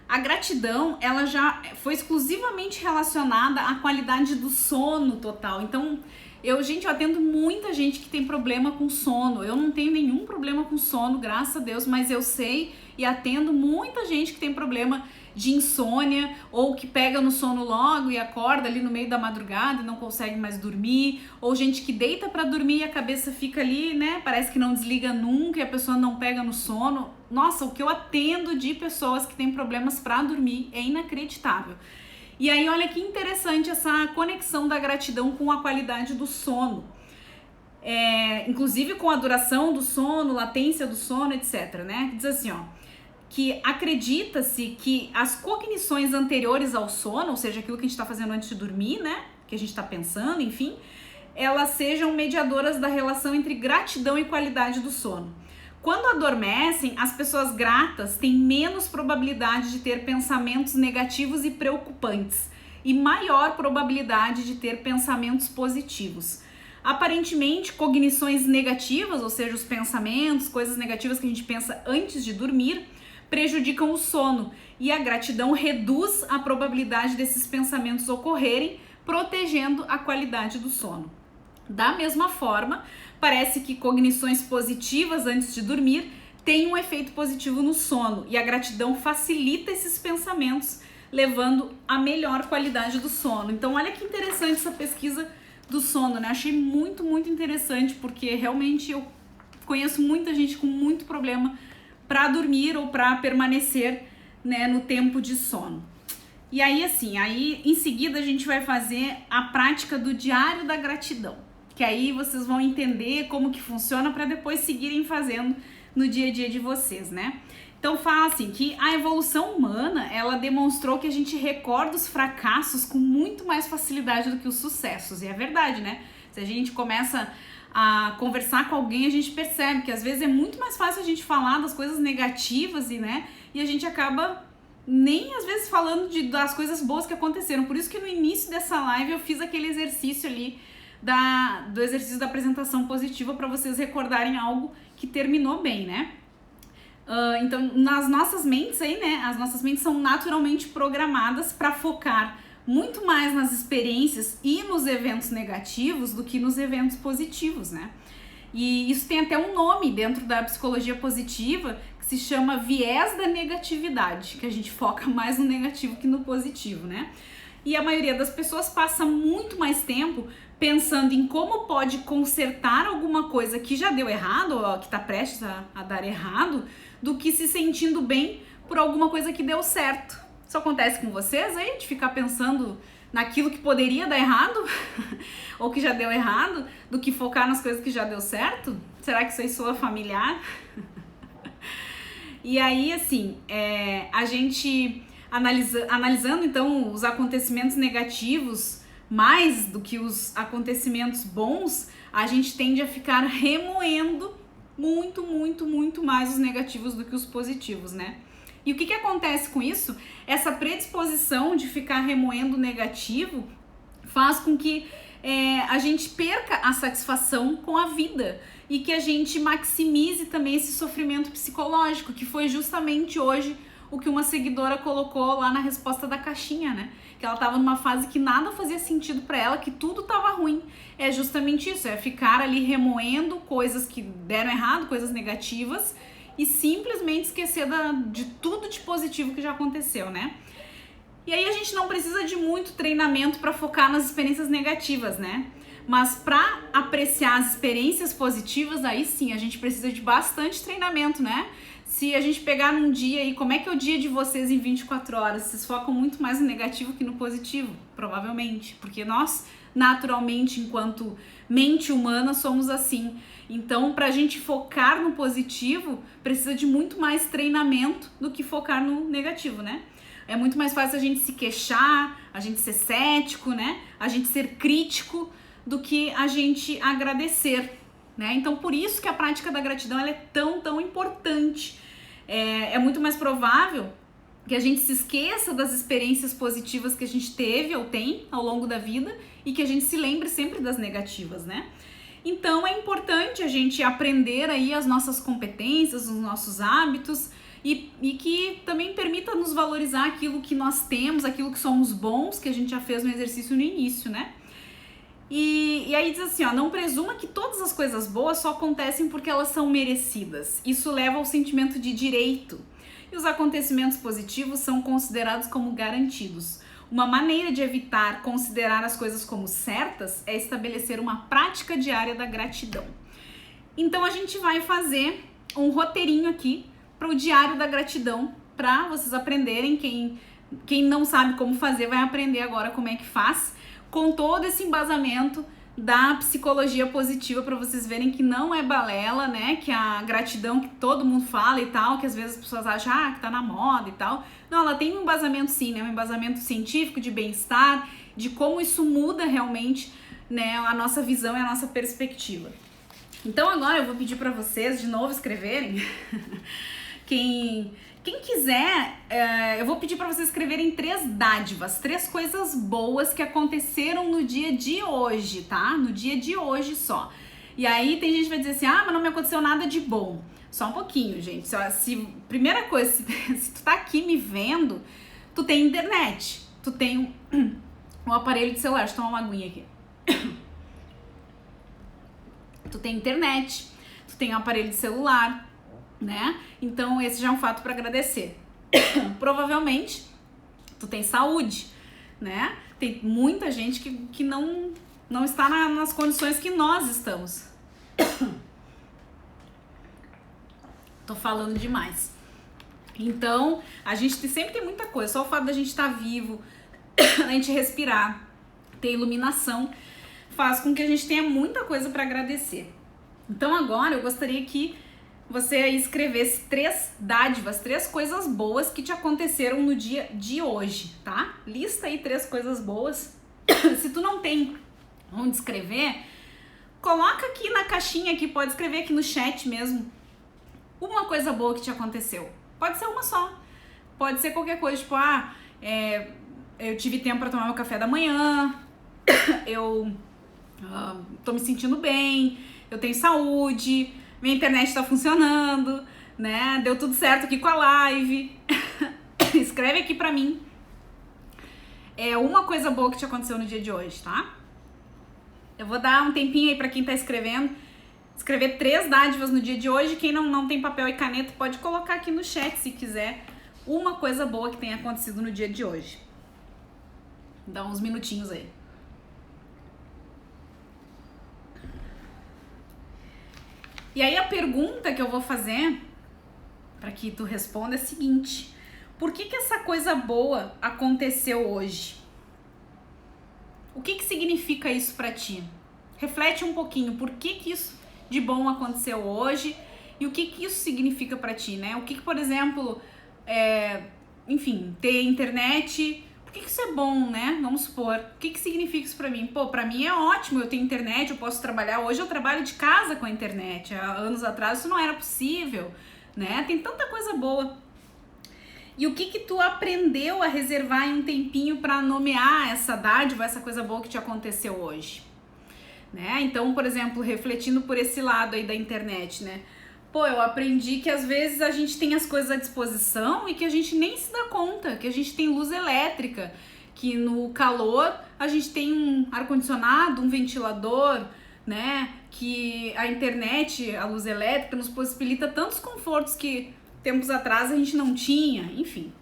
A gratidão, ela já foi exclusivamente relacionada à qualidade do sono total. Então, eu atendo muita gente que tem problema com sono. Eu não tenho nenhum problema com sono, graças a Deus, mas eu sei e atendo muita gente que tem problema de insônia ou que pega no sono logo e acorda ali no meio da madrugada e não consegue mais dormir, ou gente que deita para dormir e a cabeça fica ali, né, parece que não desliga nunca e a pessoa não pega no sono. Nossa, o que eu atendo de pessoas que têm problemas para dormir é inacreditável. E aí, olha que interessante essa conexão da gratidão com a qualidade do sono. Inclusive com a duração do sono, latência do sono, etc, né? Diz assim, ó, que acredita-se que as cognições anteriores ao sono, ou seja, aquilo que a gente está fazendo antes de dormir, né, que a gente está pensando, enfim, elas sejam mediadoras da relação entre gratidão e qualidade do sono. Quando adormecem, as pessoas gratas têm menos probabilidade de ter pensamentos negativos e preocupantes e maior probabilidade de ter pensamentos positivos. Aparentemente, cognições negativas, ou seja, os pensamentos, coisas negativas que a gente pensa antes de dormir, prejudicam o sono e a gratidão reduz a probabilidade desses pensamentos ocorrerem, protegendo a qualidade do sono. Da mesma forma, parece que cognições positivas antes de dormir têm um efeito positivo no sono e a gratidão facilita esses pensamentos, levando a melhor qualidade do sono. Então, olha que interessante essa pesquisa do sono, né? Achei muito, muito interessante, porque realmente eu conheço muita gente com muito problema para dormir ou para permanecer, né, no tempo de sono. E aí, assim, em seguida a gente vai fazer a prática do diário da gratidão, que aí vocês vão entender como que funciona para depois seguirem fazendo no dia a dia de vocês, né? Então fala assim, que a evolução humana, ela demonstrou que a gente recorda os fracassos com muito mais facilidade do que os sucessos, e é verdade, né? Se a gente começa a conversar com alguém, a gente percebe que às vezes é muito mais fácil a gente falar das coisas negativas e a gente acaba nem às vezes falando das coisas boas que aconteceram. Por isso que no início dessa live eu fiz aquele exercício ali do exercício da apresentação positiva para vocês recordarem algo que terminou bem, né? Então, nas nossas mentes aí, né? As nossas mentes são naturalmente programadas para focar muito mais nas experiências e nos eventos negativos do que nos eventos positivos, né? E isso tem até um nome dentro da psicologia positiva que se chama viés da negatividade, que a gente foca mais no negativo que no positivo, né? E a maioria das pessoas passa muito mais tempo pensando em como pode consertar alguma coisa que já deu errado ou que está prestes a dar errado, do que se sentindo bem por alguma coisa que deu certo. Isso acontece com vocês aí, de ficar pensando naquilo que poderia dar errado ou que já deu errado, do que focar nas coisas que já deu certo? Será que isso aí soa familiar? E aí, assim, a gente analisando então os acontecimentos negativos mais do que os acontecimentos bons, a gente tende a ficar remoendo muito mais os negativos do que os positivos, né? E o que acontece com isso? Essa predisposição de ficar remoendo o negativo faz com que a gente perca a satisfação com a vida e que a gente maximize também esse sofrimento psicológico, que foi justamente hoje o que uma seguidora colocou lá na resposta da caixinha, né? Que ela tava numa fase que nada fazia sentido pra ela, que tudo tava ruim. É justamente isso, é ficar ali remoendo coisas que deram errado, coisas negativas, e simplesmente esquecer de tudo de positivo que já aconteceu, né? E aí a gente não precisa de muito treinamento para focar nas experiências negativas, né? Mas para apreciar as experiências positivas, aí sim, a gente precisa de bastante treinamento, né? Se a gente pegar num dia aí, como é que é o dia de vocês em 24 horas? Vocês focam muito mais no negativo que no positivo, provavelmente. Porque nós, naturalmente, enquanto mente humana, somos assim. Então, pra gente focar no positivo, precisa de muito mais treinamento do que focar no negativo, né? É muito mais fácil a gente se queixar, a gente ser cético, né? A gente ser crítico do que a gente agradecer, né? Então, por isso que a prática da gratidão ela é tão importante. É muito mais provável que a gente se esqueça das experiências positivas que a gente teve ou tem ao longo da vida e que a gente se lembre sempre das negativas, né? Então, é importante a gente aprender aí as nossas competências, os nossos hábitos e que também permita nos valorizar aquilo que nós temos, aquilo que somos bons, que a gente já fez no exercício no início, né? E aí diz assim, ó, não presuma que todas as coisas boas só acontecem porque elas são merecidas. Isso leva ao sentimento de direito. E os acontecimentos positivos são considerados como garantidos. Uma maneira de evitar considerar as coisas como certas é estabelecer uma prática diária da gratidão. Então a gente vai fazer um roteirinho aqui para o diário da gratidão, para vocês aprenderem. Quem não sabe como fazer vai aprender agora como é que faz, com todo esse embasamento da psicologia positiva, para vocês verem que não é balela, né? Que a gratidão que todo mundo fala e tal, que às vezes as pessoas acham que tá na moda e tal. Não, ela tem um embasamento sim, né? Um embasamento científico de bem-estar, de como isso muda realmente, né, a nossa visão e a nossa perspectiva. Então agora eu vou pedir para vocês de novo escreverem. Quem quiser, eu vou pedir para vocês escreverem 3 dádivas, 3 coisas boas que aconteceram no dia de hoje, tá? No dia de hoje só. E aí tem gente que vai dizer assim, mas não me aconteceu nada de bom. Só um pouquinho, gente. Primeira coisa, se tu tá aqui me vendo, tu tem internet, tu tem um aparelho de celular. Deixa eu tomar uma aguinha aqui. Tu tem internet, tu tem um aparelho de celular, né? Então esse já é um fato para agradecer. Provavelmente tu tem saúde, né? Tem muita gente que não está nas condições que nós estamos. Tô falando demais. Então a gente sempre tem muita coisa. Só o fato da gente estar vivo, a gente respirar, ter iluminação, faz com que a gente tenha muita coisa para agradecer. Então agora eu gostaria que você aí escrevesse 3 dádivas, 3 coisas boas que te aconteceram no dia de hoje, tá? Lista aí 3 coisas boas. Se tu não tem onde escrever, coloca aqui na caixinha, aqui, pode escrever aqui no chat mesmo, uma coisa boa que te aconteceu. Pode ser uma só, pode ser qualquer coisa, tipo, eu tive tempo para tomar meu café da manhã, eu tô me sentindo bem, eu tenho saúde, minha internet tá funcionando, né? Deu tudo certo aqui com a live. Escreve aqui pra mim. Uma coisa boa que te aconteceu no dia de hoje, tá? Eu vou dar um tempinho aí pra quem tá escrevendo. Escrever 3 dádivas no dia de hoje. Quem não tem papel e caneta pode colocar aqui no chat se quiser. Uma coisa boa que tenha acontecido no dia de hoje. Dá uns minutinhos aí. E aí a pergunta que eu vou fazer para que tu responda é a seguinte: por que essa coisa boa aconteceu hoje? O que significa isso pra ti? Reflete um pouquinho, por que isso de bom aconteceu hoje e o que isso significa pra ti, né? O que por exemplo, enfim, ter internet, por que isso é bom, né? Vamos supor, o que significa isso pra mim? Pô, pra mim é ótimo, eu tenho internet, eu posso trabalhar, hoje eu trabalho de casa com a internet, há anos atrás isso não era possível, né? Tem tanta coisa boa. E o que tu aprendeu a reservar em um tempinho para nomear essa dádiva, essa coisa boa que te aconteceu hoje, né? Então, por exemplo, refletindo por esse lado aí da internet, né? Pô, eu aprendi que às vezes a gente tem as coisas à disposição e que a gente nem se dá conta, que a gente tem luz elétrica, que no calor a gente tem um ar-condicionado, um ventilador, né? Que a internet, a luz elétrica nos possibilita tantos confortos que tempos atrás a gente não tinha, enfim.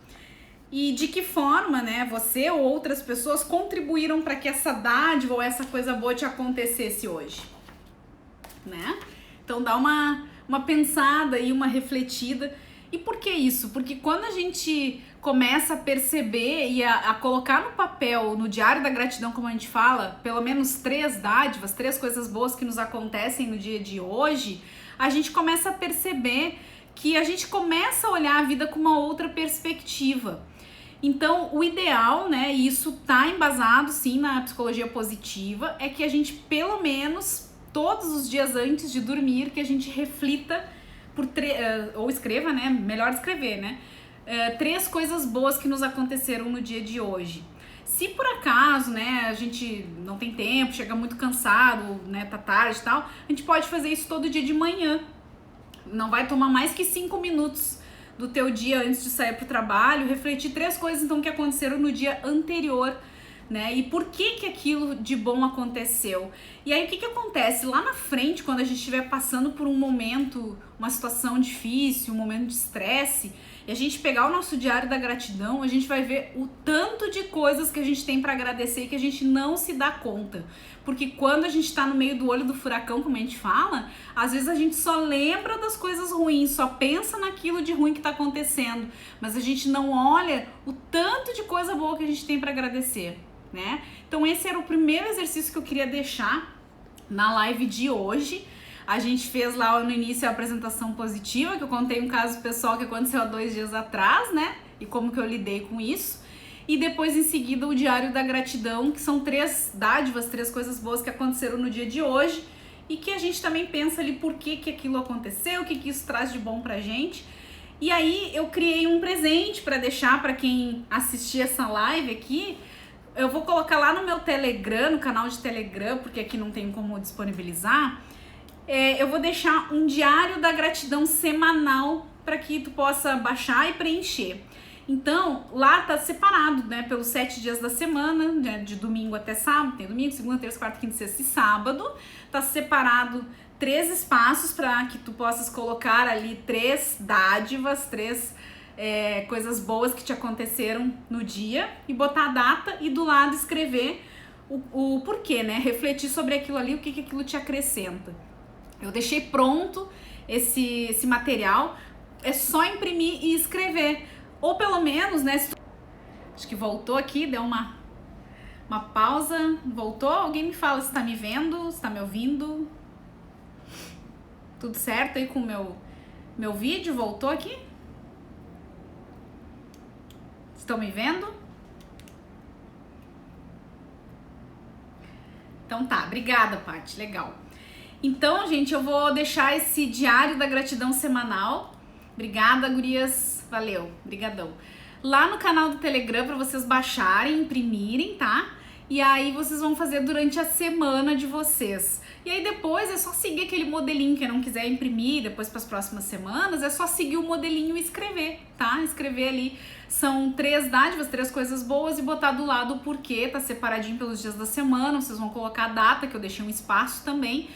E de que forma, né, você ou outras pessoas contribuíram para que essa dádiva ou essa coisa boa te acontecesse hoje, né? Então dá uma pensada e uma refletida. E por que isso? Porque quando a gente começa a perceber e a colocar no papel, no diário da gratidão, como a gente fala, pelo menos 3 dádivas, 3 coisas boas que nos acontecem no dia de hoje, a gente começa a perceber que a gente começa a olhar a vida com uma outra perspectiva. Então, o ideal, né, e isso tá embasado sim na psicologia positiva, é que a gente pelo menos todos os dias antes de dormir, que a gente reflita ou escreva, né, melhor escrever, né, 3 coisas boas que nos aconteceram no dia de hoje. Se por acaso, né, a gente não tem tempo, chega muito cansado, né, tá tarde e tal, a gente pode fazer isso todo dia de manhã. Não vai tomar mais que 5 minutos do teu dia antes de sair pro trabalho, refletir 3 coisas então que aconteceram no dia anterior, né? E por que aquilo de bom aconteceu? E aí o que acontece? Lá na frente, quando a gente estiver passando por um momento, uma situação difícil, um momento de estresse, e a gente pegar o nosso diário da gratidão, a gente vai ver o tanto de coisas que a gente tem para agradecer e que a gente não se dá conta. Porque quando a gente tá no meio do olho do furacão, como a gente fala, às vezes a gente só lembra das coisas ruins, só pensa naquilo de ruim que tá acontecendo, mas a gente não olha o tanto de coisa boa que a gente tem para agradecer, né? Então esse era o primeiro exercício que eu queria deixar na live de hoje. A gente fez lá no início a apresentação positiva, que eu contei um caso pessoal que aconteceu há 2 dias atrás, né? E como que eu lidei com isso. E depois, em seguida, o diário da gratidão, que são 3 dádivas, 3 coisas boas que aconteceram no dia de hoje. E que a gente também pensa ali por que aquilo aconteceu, o que isso traz de bom pra gente. E aí eu criei um presente para deixar para quem assistir essa live aqui. Eu vou colocar lá no meu Telegram, no canal de Telegram, porque aqui não tem como disponibilizar. Eu vou deixar um diário da gratidão semanal para que tu possa baixar e preencher. Então, lá tá separado, né, pelos 7 dias da semana, né, de domingo até sábado, tem domingo, segunda, terça, quarta, quinta, sexta e sábado. Tá separado 3 espaços para que tu possas colocar ali 3 dádivas, 3 coisas boas que te aconteceram no dia e botar a data e do lado escrever o porquê, né, refletir sobre aquilo ali, o que aquilo te acrescenta. Eu deixei pronto esse material, é só imprimir e escrever. Ou pelo menos, né, acho que voltou aqui, deu uma pausa, voltou, alguém me fala se tá me vendo, se tá me ouvindo. Tudo certo aí com o meu vídeo, voltou aqui? Estão me vendo? Então tá, obrigada, Paty, legal. Então, gente, eu vou deixar esse diário da gratidão semanal. Obrigada, gurias. Valeu, brigadão. Lá no canal do Telegram para vocês baixarem, imprimirem, tá? E aí vocês vão fazer durante a semana de vocês. E aí depois é só seguir aquele modelinho, quem não quiser imprimir depois para as próximas semanas, é só seguir o modelinho e escrever, tá? Escrever ali, são 3 dádivas, 3 coisas boas e botar do lado o porquê, tá separadinho pelos dias da semana, vocês vão colocar a data, que eu deixei um espaço também.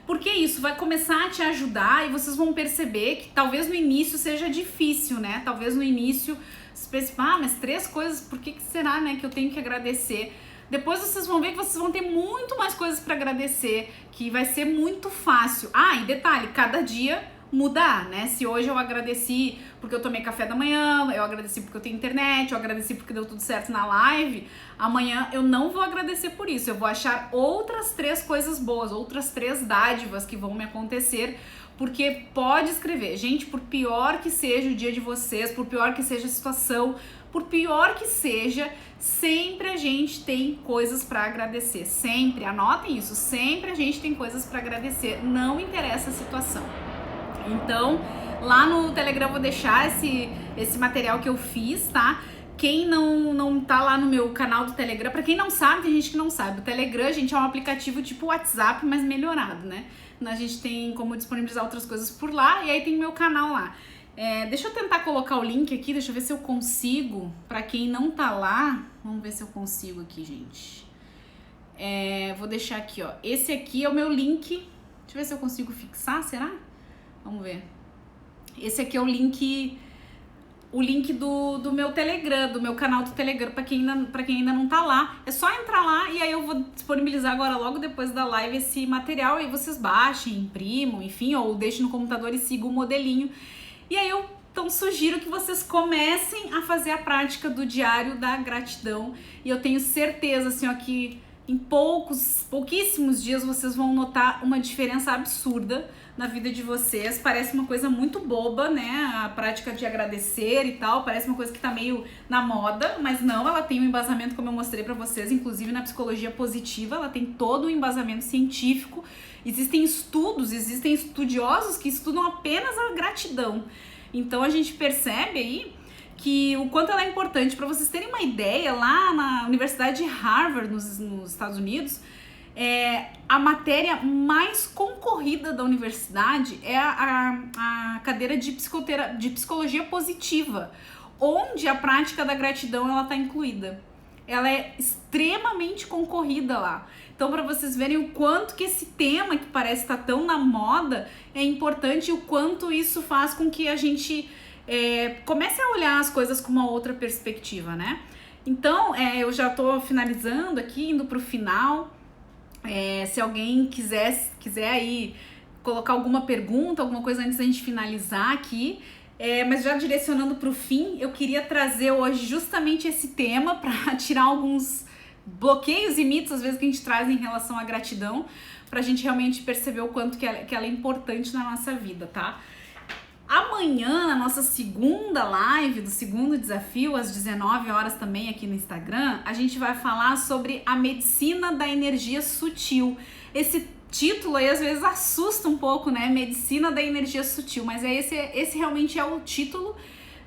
Porque isso vai começar a te ajudar e vocês vão perceber que talvez no início seja difícil, né? Talvez no início você pense, mas 3 coisas, por que será, né, que eu tenho que agradecer? Depois vocês vão ver que vocês vão ter muito mais coisas para agradecer, que vai ser muito fácil. E detalhe, cada dia mudar, né? Se hoje eu agradeci porque eu tomei café da manhã, eu agradeci porque eu tenho internet, eu agradeci porque deu tudo certo na live, amanhã eu não vou agradecer por isso, eu vou achar outras 3 coisas boas, outras 3 dádivas que vão me acontecer, porque pode escrever, gente, por pior que seja o dia de vocês, por pior que seja a situação, por pior que seja, sempre a gente tem coisas para agradecer, sempre, anotem isso, sempre a gente tem coisas para agradecer, não interessa a situação. Então, lá no Telegram eu vou deixar esse material que eu fiz, tá? Quem não tá lá no meu canal do Telegram, pra quem não sabe, tem gente que não sabe, o Telegram, gente, é um aplicativo tipo WhatsApp, mas melhorado, né? A gente tem como disponibilizar outras coisas por lá, e aí tem meu canal lá. Deixa eu tentar colocar o link aqui, deixa eu ver se eu consigo, pra quem não tá lá, vamos ver se eu consigo aqui, gente. Vou deixar aqui, ó, esse aqui é o meu link, deixa eu ver se eu consigo fixar, será? Vamos ver. Esse aqui é o link do meu Telegram, do meu canal do Telegram, pra quem ainda não tá lá. É só entrar lá e aí eu vou disponibilizar agora logo depois da live esse material, aí vocês baixem, imprimam, enfim, ou deixem no computador e sigam o modelinho. E aí eu então sugiro que vocês comecem a fazer a prática do diário da gratidão. E eu tenho certeza, assim, ó, que em pouquíssimos dias vocês vão notar uma diferença absurda na vida de vocês. Parece uma coisa muito boba, né? A prática de agradecer e tal, parece uma coisa que tá meio na moda, mas não, ela tem um embasamento, como eu mostrei pra vocês, inclusive na psicologia positiva, ela tem todo um embasamento científico. Existem estudos, existem estudiosos que estudam apenas a gratidão. Então a gente percebe aí que o quanto ela é importante. Para vocês terem uma ideia, lá na Universidade de Harvard, nos Estados Unidos, a matéria mais concorrida da universidade é a cadeira de psicologia positiva, onde a prática da gratidão ela está incluída. Ela é extremamente concorrida lá. Então, para vocês verem o quanto que esse tema, que parece estar tão na moda, é importante, e o quanto isso faz com que a gente comece a olhar as coisas com uma outra perspectiva, né? Então, eu já estou finalizando aqui, indo para o final. Se alguém quiser aí colocar alguma pergunta, alguma coisa antes da gente finalizar aqui, mas já direcionando para o fim, eu queria trazer hoje justamente esse tema para tirar alguns bloqueios e mitos, às vezes, que a gente traz em relação à gratidão, para a gente realmente perceber o quanto que ela é importante na nossa vida, tá? Amanhã, na nossa segunda live do segundo desafio, às 19 horas também aqui no Instagram, a gente vai falar sobre a medicina da energia sutil. Esse título aí às vezes assusta um pouco, né? Medicina da energia sutil, mas esse realmente é o título,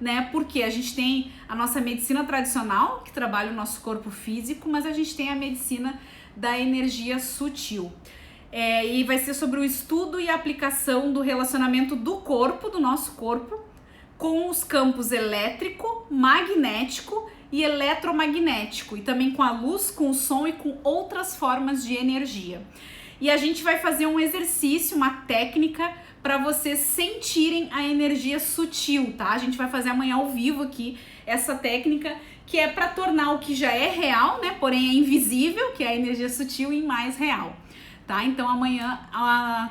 né? Porque a gente tem a nossa medicina tradicional, que trabalha o nosso corpo físico, mas a gente tem a medicina da energia sutil. E vai ser sobre o estudo e a aplicação do relacionamento do corpo, do nosso corpo, com os campos elétrico, magnético e eletromagnético, e também com a luz, com o som e com outras formas de energia. E a gente vai fazer um exercício, uma técnica para vocês sentirem a energia sutil, tá? A gente vai fazer amanhã ao vivo aqui essa técnica, que é para tornar o que já é real, né, porém é invisível, que é a energia sutil, em mais real. Tá? Então amanhã,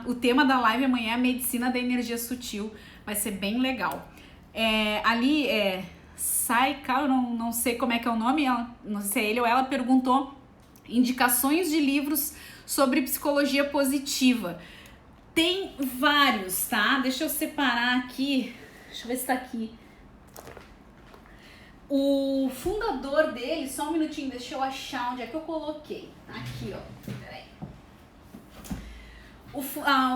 o tema da live amanhã é a medicina da energia sutil, vai ser bem legal. Ali Saika, eu não sei como é que é o nome, não sei se é ele ou ela, perguntou indicações de livros sobre psicologia positiva. Tem vários, tá? Deixa eu separar aqui, deixa eu ver se tá aqui. O fundador dele, só um minutinho, deixa eu achar onde é que eu coloquei. Aqui, ó, peraí.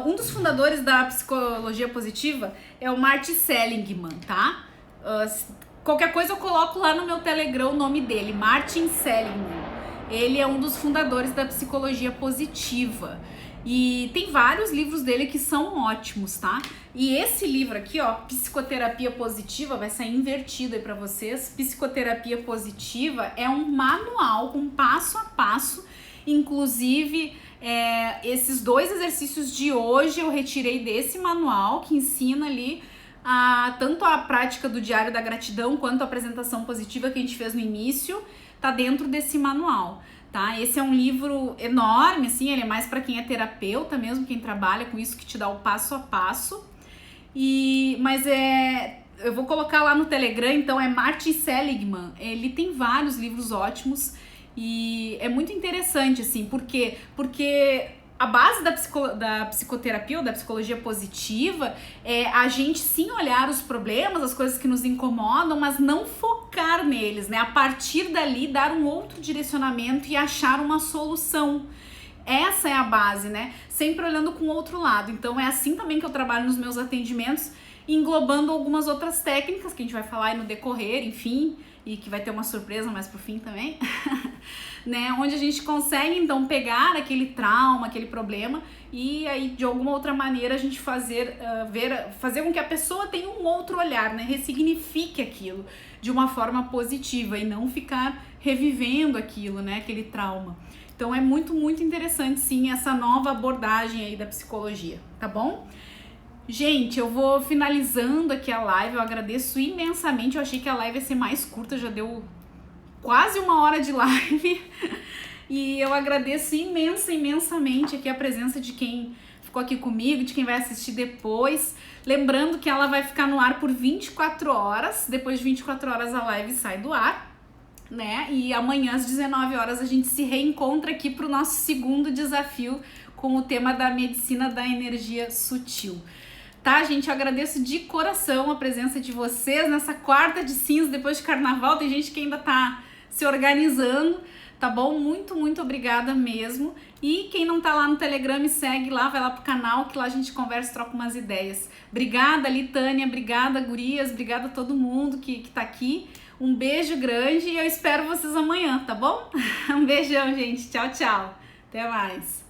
Um dos fundadores da psicologia positiva é o Martin Seligman, tá? Qualquer coisa eu coloco lá no meu Telegram o nome dele, Martin Seligman. Ele é um dos fundadores da psicologia positiva. E tem vários livros dele que são ótimos, tá? E esse livro aqui, ó, Psicoterapia Positiva, vai sair invertido aí pra vocês. Psicoterapia Positiva é um manual, um passo a passo, inclusive... esses 2 exercícios de hoje eu retirei desse manual, que ensina ali tanto a prática do diário da gratidão quanto a apresentação positiva que a gente fez no início, tá dentro desse manual, tá? Esse é um livro enorme, assim, ele é mais para quem é terapeuta mesmo, quem trabalha com isso, que te dá o passo a passo. Mas eu vou colocar lá no Telegram, então é Martin Seligman. Ele tem vários livros ótimos e é muito interessante, assim, porque a base da psicoterapia ou da psicologia positiva é a gente sim olhar os problemas, as coisas que nos incomodam, mas não focar neles, né? A partir dali dar um outro direcionamento e achar uma solução. Essa é a base, né? Sempre olhando com o outro lado. Então é assim também que eu trabalho nos meus atendimentos, englobando algumas outras técnicas que a gente vai falar aí no decorrer, enfim, e que vai ter uma surpresa mais pro fim também, né? Onde a gente consegue então pegar aquele trauma, aquele problema e aí de alguma outra maneira a gente fazer com que a pessoa tenha um outro olhar, né? Ressignifique aquilo de uma forma positiva e não ficar revivendo aquilo, né? Aquele trauma. Então é muito, muito interessante sim essa nova abordagem aí da psicologia, tá bom? Gente, eu vou finalizando aqui a live, eu agradeço imensamente, eu achei que a live ia ser mais curta, já deu quase 1 hora de live, e eu agradeço imensamente aqui a presença de quem ficou aqui comigo, de quem vai assistir depois, lembrando que ela vai ficar no ar por 24 horas, depois de 24 horas a live sai do ar, né, e amanhã às 19 horas a gente se reencontra aqui para o nosso segundo desafio com o tema da medicina da energia sutil. Tá, gente? Eu agradeço de coração a presença de vocês nessa quarta de cinza depois de carnaval. Tem gente que ainda tá se organizando, tá bom? Muito, muito obrigada mesmo. E quem não tá lá no Telegram, me segue lá, vai lá pro canal que lá a gente conversa e troca umas ideias. Obrigada, Litânia, obrigada, gurias, obrigada a todo mundo que tá aqui. Um beijo grande e eu espero vocês amanhã, tá bom? Um beijão, gente. Tchau, tchau. Até mais.